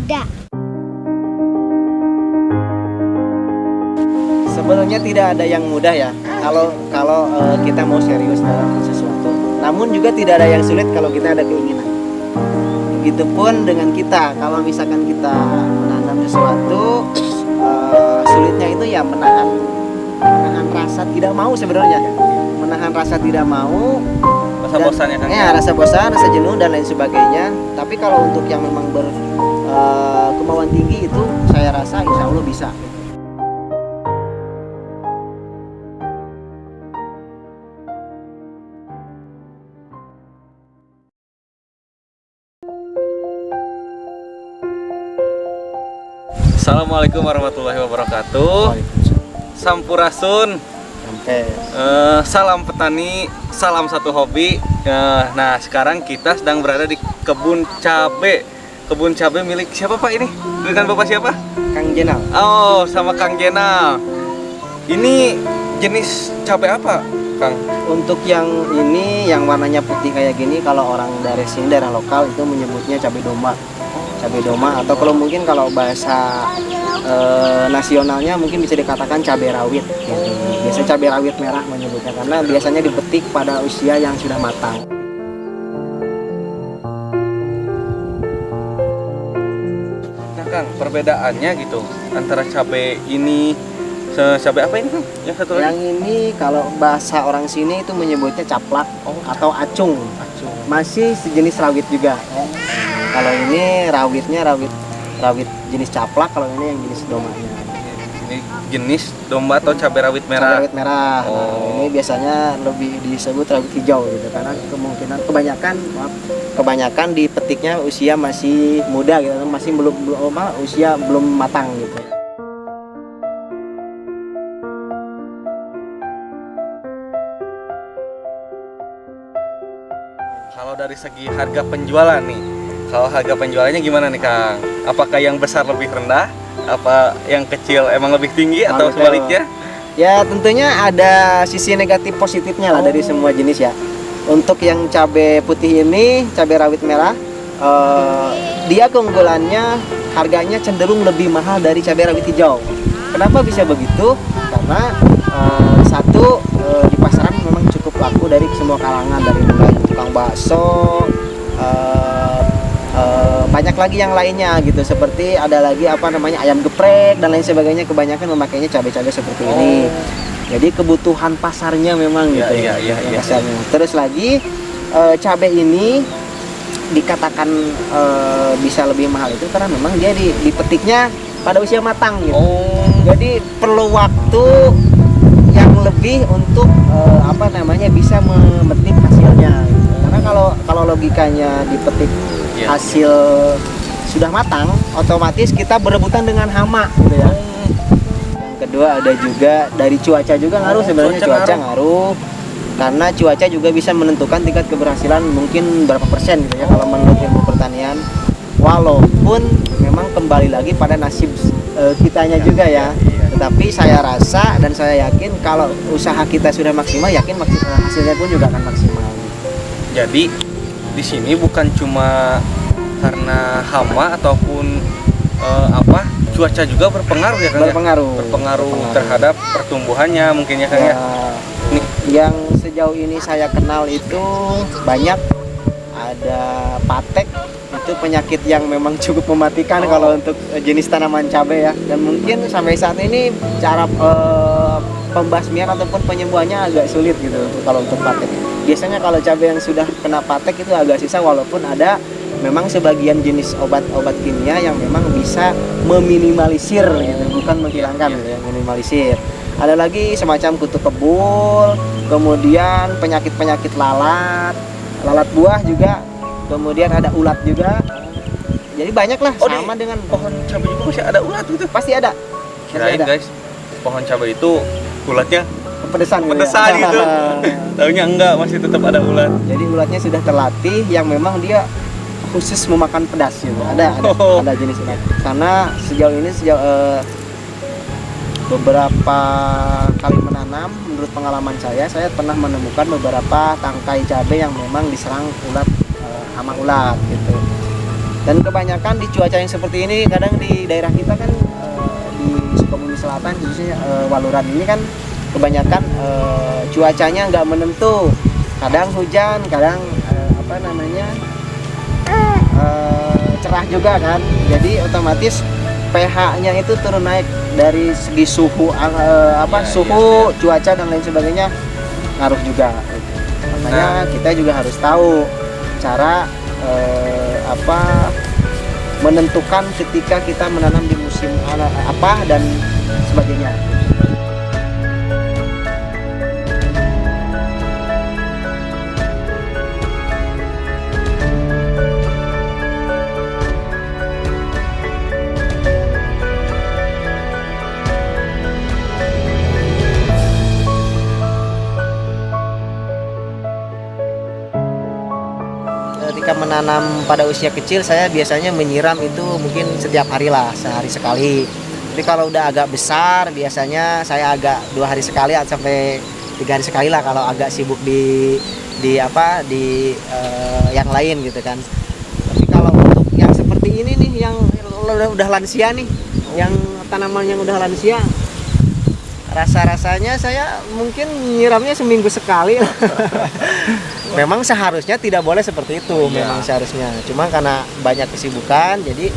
muda. Sebenarnya tidak ada yang mudah ya kalau kita mau serius dalam sesuatu. Namun juga tidak ada yang sulit kalau kita ada keinginan. Begitupun dengan kita, kalau misalkan kita menanam sesuatu, sulitnya itu ya menahan rasa tidak mau sebenarnya. Menahan rasa tidak mau, Rasa bosan ya kan? ya rasa bosan, rasa jenuh dan lain sebagainya. Tapi kalau untuk yang memang kemauan tinggi itu saya rasa insya Allah bisa. Assalamualaikum warahmatullahi wabarakatuh. Sampurasun. Salam petani, salam satu hobi. Nah, sekarang kita sedang berada di kebun cabe. Kebun cabe milik siapa Pak ini? Dengan Bapak siapa? Kang Jenal. Oh, sama Kang Jenal. Ini jenis cabe apa, Kang? Untuk yang ini yang warnanya putih kayak gini, kalau orang dari sini daerah lokal itu menyebutnya cabai domba. Cabai domba atau kalau mungkin kalau bahasa nasionalnya mungkin bisa dikatakan cabai rawit gitu. Biasanya cabai rawit merah menyebutnya karena biasanya dipetik pada usia yang sudah matang. Nah, Kang, perbedaannya gitu antara cabai ini cabai apa ini, Kang? Yang satu lagi? Yang ini kalau bahasa orang sini itu menyebutnya caplak atau acung. Masih sejenis rawit juga. Kalau ini rawitnya rawit jenis caplak, kalau ini yang jenis dombanya. Ini jenis domba atau cabai rawit merah. Cabai rawit merah. Oh. Nah, ini biasanya lebih disebut rawit hijau gitu karena kebanyakan dipetiknya usia masih muda gitu, masih usia belum matang gitu. Kalau dari segi harga penjualan nih, kalau harga penjualannya gimana nih Kang? Apakah yang besar lebih rendah? Apa yang kecil emang lebih tinggi atau sebaliknya? Ya tentunya ada sisi negatif positifnya lah dari semua jenis ya. Untuk yang cabai putih ini, cabai rawit merah, dia keunggulannya harganya cenderung lebih mahal dari cabai rawit hijau. Kenapa bisa begitu? Karena satu di pasaran memang cukup laku dari semua kalangan, dari mulai tukang bakso, banyak lagi yang lainnya gitu, seperti ada lagi ayam geprek dan lain sebagainya, kebanyakan memakainya cabai-cabai seperti ini. Jadi kebutuhan pasarnya memang gitu. Pasarnya. Terus lagi cabai ini dikatakan bisa lebih mahal itu karena memang dia dipetiknya pada usia matang gitu. Jadi perlu waktu yang lebih untuk bisa memetik hasilnya gitu. Karena kalau logikanya dipetik hasil sudah matang, otomatis kita berebutan dengan hama gitu ya. Yang kedua ada juga dari cuaca juga ngaruh sebenarnya. Cuaca ngaruh karena cuaca juga bisa menentukan tingkat keberhasilan mungkin berapa persen gitu ya kalau menurut ilmu pertanian. Walaupun memang kembali lagi pada nasib kitanya juga ya. Tetapi saya rasa dan saya yakin kalau usaha kita sudah maksimal, yakin hasilnya pun juga akan maksimal. Jadi di sini bukan cuma karena hama ataupun cuaca juga berpengaruh ya Kang? Berpengaruh terhadap pertumbuhannya mungkin ya Kang ya. Yang sejauh ini saya kenal itu banyak ada patek, itu penyakit yang memang cukup mematikan kalau untuk jenis tanaman cabai ya. Dan mungkin sampai saat ini cara pembasmian ataupun penyembuhannya agak sulit gitu kalau untuk patek. Biasanya kalau cabai yang sudah kena patek itu agak susah, walaupun ada memang sebagian jenis obat-obat kimia yang memang bisa meminimalisir gitu, bukan menghilangkan gitu ya, minimalisir. Ada lagi semacam kutu kebul, kemudian penyakit-penyakit lalat buah juga, kemudian ada ulat juga. Jadi banyak lah, sama dengan pohon cabai juga masih ada ulat gitu. Pasti ada. Kirain guys, pohon cabai itu ulatnya pedesan gitu. Taunya enggak, masih tetap ada ulat. Jadi ulatnya sudah terlatih yang memang dia khusus memakan pedas gitu. Ada jenis ulat. Karena sejauh ini beberapa kali menanam, menurut pengalaman saya pernah menemukan beberapa tangkai cabai yang memang diserang ulat hama ulat gitu. Dan kebanyakan di cuaca yang seperti ini, kadang di daerah kita kan di Sukabumi Selatan khususnya Waluran ini kan kebanyakan cuacanya nggak menentu, kadang hujan, kadang cerah juga kan, jadi otomatis pH-nya itu turun naik dari segi suhu suhu cuaca dan lain sebagainya ngaruh juga. Makanya kita juga harus tahu cara menentukan ketika kita menanam di musim apa dan sebagainya. Ketika menanam pada usia kecil, saya biasanya menyiram itu mungkin setiap hari lah, sehari sekali. Tapi kalau udah agak besar, biasanya saya agak 2 hari sekali sampai 3 hari sekali lah kalau agak sibuk di yang lain gitu kan. Tapi kalau untuk yang seperti ini nih, yang udah lansia nih, yang tanaman yang udah lansia, rasa-rasanya saya mungkin nyiramnya seminggu sekali. Memang seharusnya tidak boleh seperti itu, memang seharusnya. Cuma karena banyak kesibukan, jadi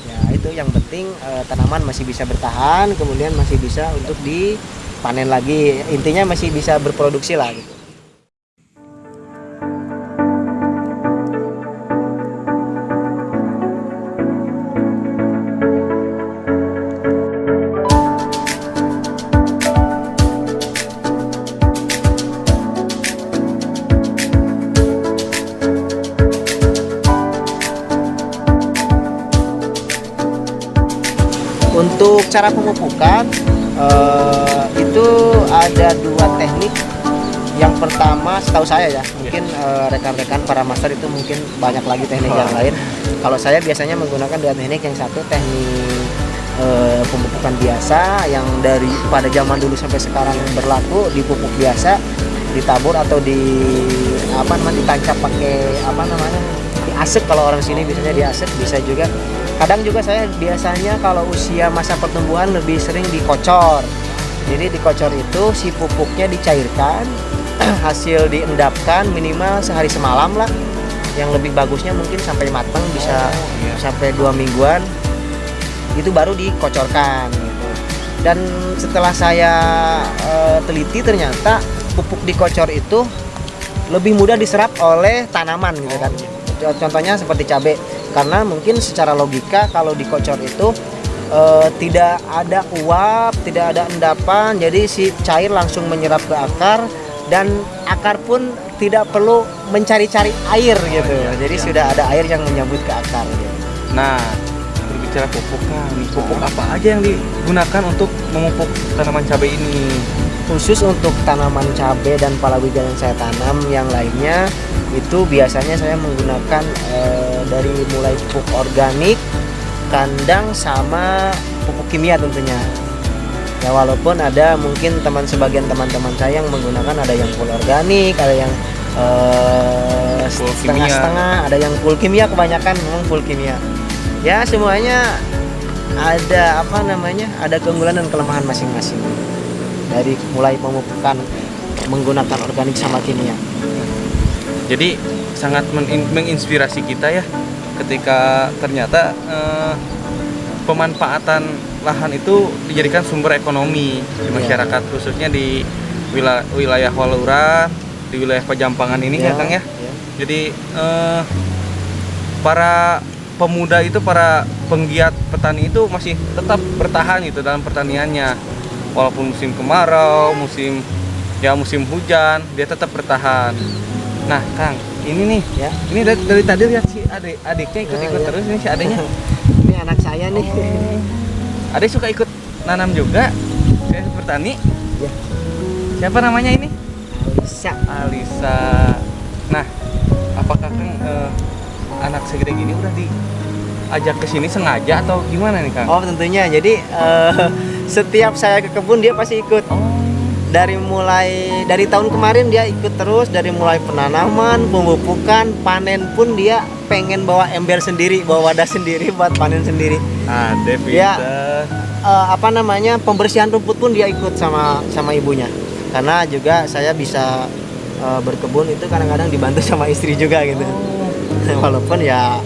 ya itu yang penting tanaman masih bisa bertahan, kemudian masih bisa untuk dipanen lagi. Intinya masih bisa berproduksi lah gitu. Untuk cara pemupukan itu ada 2 teknik. Yang pertama setahu saya ya, mungkin rekan-rekan para master itu mungkin banyak lagi teknik yang lain. Kalau saya biasanya menggunakan 2 teknik. Yang satu teknik pemupukan biasa yang dari pada zaman dulu sampai sekarang berlaku, dipupuk biasa, ditabur atau ditancap pakai diasep. Kalau orang sini biasanya diasep, bisa juga. Kadang juga saya biasanya kalau usia masa pertumbuhan lebih sering dikocor. Jadi dikocor itu si pupuknya dicairkan, hasil diendapkan minimal sehari semalam lah. Yang lebih bagusnya mungkin sampai matang, bisa sampai 2 mingguan. Itu baru dikocorkan gitu. Dan setelah saya teliti, ternyata pupuk dikocor itu lebih mudah diserap oleh tanaman gitu kan. Contohnya seperti cabai. Karena mungkin secara logika kalau dikocor itu tidak ada uap, tidak ada endapan, jadi si cair langsung menyerap ke akar, dan akar pun tidak perlu mencari-cari air gitu. Jadi sudah ada air yang menyambut ke akar gitu. Nah, berbicara pupuk pupuk apa aja yang digunakan untuk memupuk tanaman cabai ini? Khusus untuk tanaman cabai dan palawija yang saya tanam, yang lainnya itu biasanya saya menggunakan dari mulai pupuk organik, kandang, sama pupuk kimia tentunya. Ya walaupun ada mungkin sebagian teman-teman saya yang menggunakan, ada yang full organik, ada yang setengah-setengah, ada yang full kimia, kebanyakan memang full kimia. Ya semuanya ada ada keunggulan dan kelemahan masing-masing. Dari mulai pemupukan menggunakan organik sama kimia. Jadi sangat menginspirasi kita ya, ketika ternyata pemanfaatan lahan itu dijadikan sumber ekonomi di masyarakat, khususnya di wilayah Waluran, di wilayah Pajampangan ini ya Kang ya. Jadi para pemuda itu, para penggiat petani itu masih tetap bertahan gitu dalam pertaniannya, walaupun musim kemarau, musim hujan, dia tetap bertahan. Nah Kang, ini nih ya, ini dari tadi lihat si adiknya ikut terus nih, si adiknya. Ini anak saya nih. Adik suka ikut nanam juga, saya bertani. Ya. Siapa namanya ini? Alisa. Nah, apakah Kang anak segede gini udah diajak ke sini sengaja atau gimana nih Kang? Oh tentunya, jadi setiap saya ke kebun dia pasti ikut. dari tahun kemarin dia ikut terus, dari mulai penanaman, pemupukan, panen pun dia pengen bawa ember sendiri, bawa wadah sendiri buat panen sendiri. Ya, pembersihan rumput pun dia ikut sama ibunya. Karena juga saya bisa berkebun itu kadang-kadang dibantu sama istri juga gitu. Walaupun ya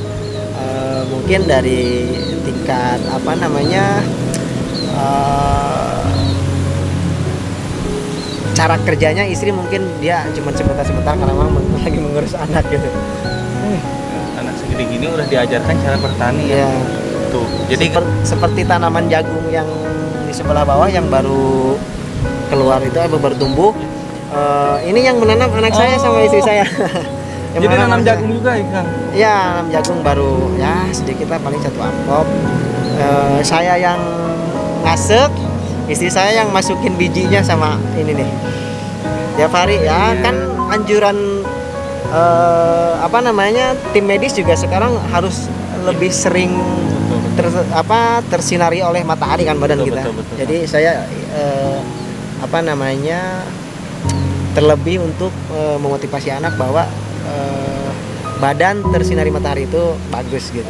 mungkin dari tingkat cara kerjanya istri mungkin dia cuma sebentar karena memang lagi mengurus anak gitu. Anak segede gini udah diajarkan cara bertani ya. Tuh. Jadi seperti tanaman jagung yang di sebelah bawah yang baru keluar itu baru tumbuh. Ini yang menanam anak saya sama istri saya. Jadi nanam jagung juga ya Kang? Iya, nanam jagung baru ya sedikit lah, paling 1 amplop. Saya yang ngasek, istri saya yang masukin bijinya sama ini nih. Tiap hari ya kan anjuran tim medis juga sekarang harus lebih sering tersinari oleh matahari kan badan kita. Betul. Jadi saya terlebih untuk memotivasi anak bahwa badan tersinari matahari itu bagus gitu.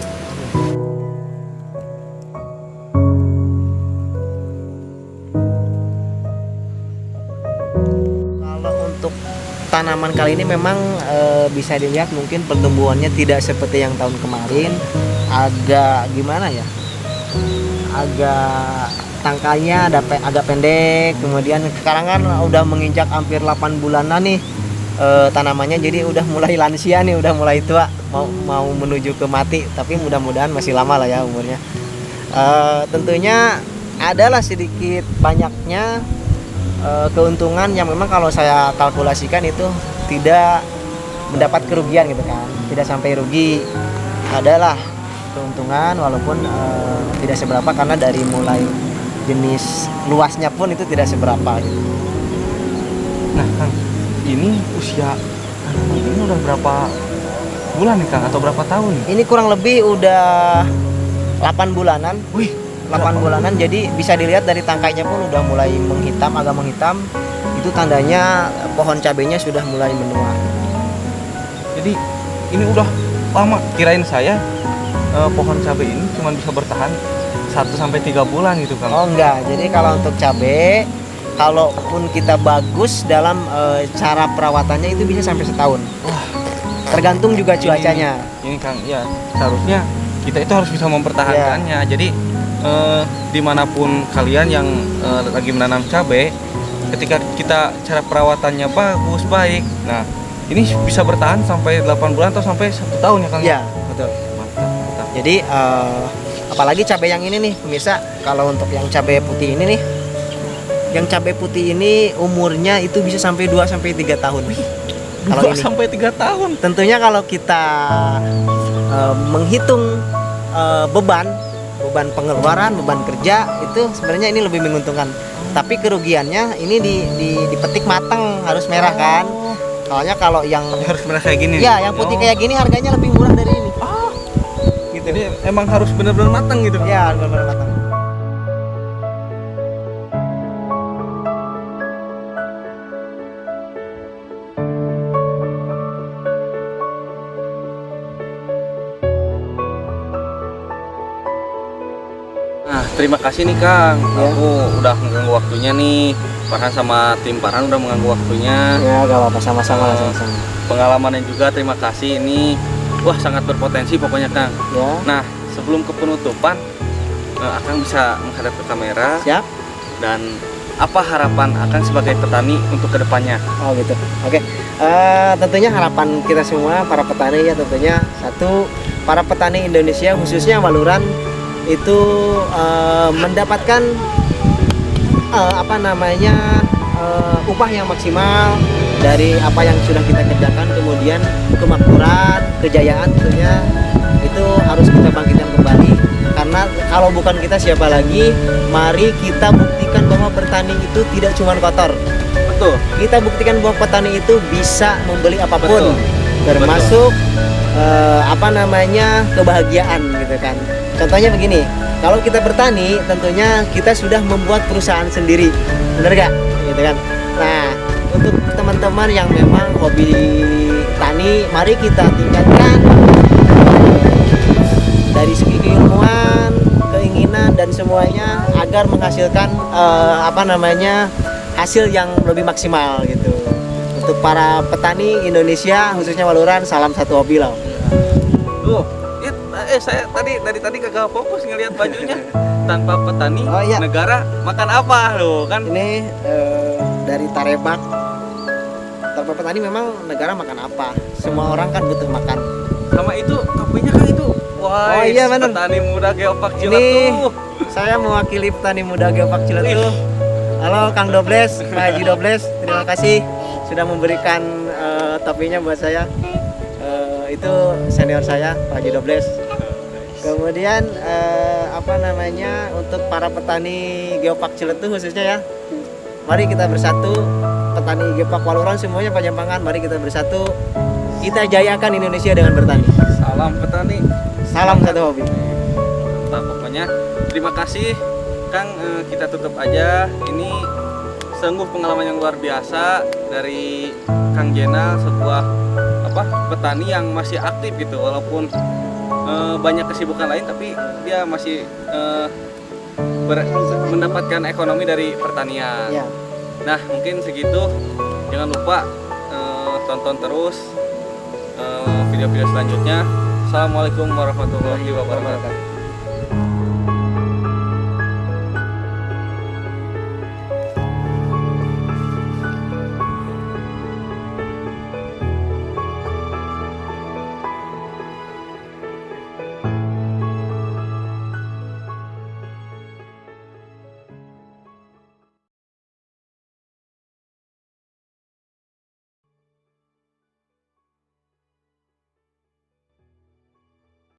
Kalau untuk tanaman kali ini memang bisa dilihat mungkin pertumbuhannya tidak seperti yang tahun kemarin, agak gimana ya, agak tangkainya agak pendek. Kemudian sekarang kan udah menginjak hampir 8 bulanan nih tanamannya, jadi udah mulai lansia nih, udah mulai tua, mau menuju ke mati, tapi mudah-mudahan masih lama lah ya umurnya. Tentunya adalah sedikit banyaknya keuntungan yang memang kalau saya kalkulasikan itu tidak mendapat kerugian gitu kan, tidak sampai rugi. Adalah keuntungan walaupun tidak seberapa, karena dari mulai jenis luasnya pun itu tidak seberapa gitu. Nah Kang, ini usia tanaman ini udah berapa bulan nih Kang, atau berapa tahun? Ini kurang lebih udah 8 bulanan. Wih, 8 bulanan, jadi bisa dilihat dari tangkainya pun udah mulai menghitam, agak menghitam. Itu tandanya pohon cabenya sudah mulai menua. Jadi ini udah lama. Kirain saya pohon cabai ini cuma bisa bertahan 1-3 bulan gitu Kang. Oh enggak, jadi kalau untuk cabai, kalaupun kita bagus dalam cara perawatannya itu bisa sampai setahun. Wah, tergantung juga cuacanya. Ini Kang, ya seharusnya kita itu harus bisa mempertahankannya. Jadi dimanapun kalian yang lagi menanam cabai, ketika kita cara perawatannya bagus, baik, nah ini bisa bertahan sampai 8 bulan atau sampai 1 tahun ya Kang? Iya, betul. Mantap. Jadi apalagi cabai yang ini nih pemirsa, kalau untuk yang cabai putih ini nih, yang cabai putih ini umurnya itu bisa sampai 2-3 tahun. Kalau 2-3 tahun. Tentunya kalau kita menghitung beban pengeluaran, beban kerja, itu sebenarnya ini lebih menguntungkan. Tapi kerugiannya ini dipetik matang, harus merah kan. Soalnya kalau yang harus merah kayak gini. Ya, yang putih kayak gini harganya lebih murah dari ini. Gitu. Jadi emang harus benar-benar matang gitu. Ya, benar-benar matang. Nah, terima kasih nih Kang. Ya. Aku udah mengganggu waktunya nih. Farhan sama tim Farhan udah mengganggu waktunya. Ya, gak apa-apa, sama-sama. Pengalamannya juga terima kasih. Ini wah sangat berpotensi pokoknya Kang. Ya. Nah, sebelum ke penutupan, Akang bisa menghadap ke kamera. Siap. Dan apa harapan Akang sebagai petani untuk kedepannya? Oh gitu. Oke. Tentunya harapan kita semua para petani ya, tentunya satu, para petani Indonesia khususnya Waluran itu mendapatkan upah yang maksimal dari apa yang sudah kita kerjakan. Kemudian kemakmuran, kejayaan tentunya itu harus kita bangkitkan kembali, karena kalau bukan kita siapa lagi. Mari kita buktikan bahwa bertani itu tidak cuma kotor. Betul. Kita buktikan bahwa petani itu bisa membeli apapun. Betul. Termasuk kebahagiaan gitu kan. Contohnya begini, kalau kita bertani tentunya kita sudah membuat perusahaan sendiri, bener gak? Gitu kan. Nah, untuk teman-teman yang memang hobi tani, mari kita tingkatkan dari segi keilmuan, keinginan dan semuanya agar menghasilkan hasil yang lebih maksimal gitu. Untuk para petani Indonesia khususnya Waluran, salam satu hobi loh. Tuh, saya dari tadi kagak fokus ngelihat bajunya. Tanpa petani, negara makan apa loh kan? Ini dari Tarebak. Tanpa petani memang negara makan apa? Semua orang kan butuh makan. Sama itu kopinya kan itu. Wah, iya, petani muda Geopark Ciletuh. Saya mewakili petani muda Geopark Ciletuh. Halo Kang Dobles, Pak Haji Dobles, terima kasih sudah memberikan topinya buat saya. Itu senior saya, Pak Haji Dobles. Kemudian untuk para petani Geopark Ciletuh khususnya ya, mari kita bersatu, petani Geopark Waluran semuanya Pajampangan, mari kita bersatu, kita jayakan Indonesia dengan bertani. Salam petani, salam satu hobi. Nah, pokoknya terima kasih Kang, kita tutup aja. Ini sungguh pengalaman yang luar biasa dari Kang Jena, sebuah petani yang masih aktif gitu, walaupun banyak kesibukan lain, tapi dia masih mendapatkan ekonomi dari pertanian. Ya. Nah, mungkin segitu. Jangan lupa tonton terus video-video selanjutnya. Assalamualaikum warahmatullahi wabarakatuh.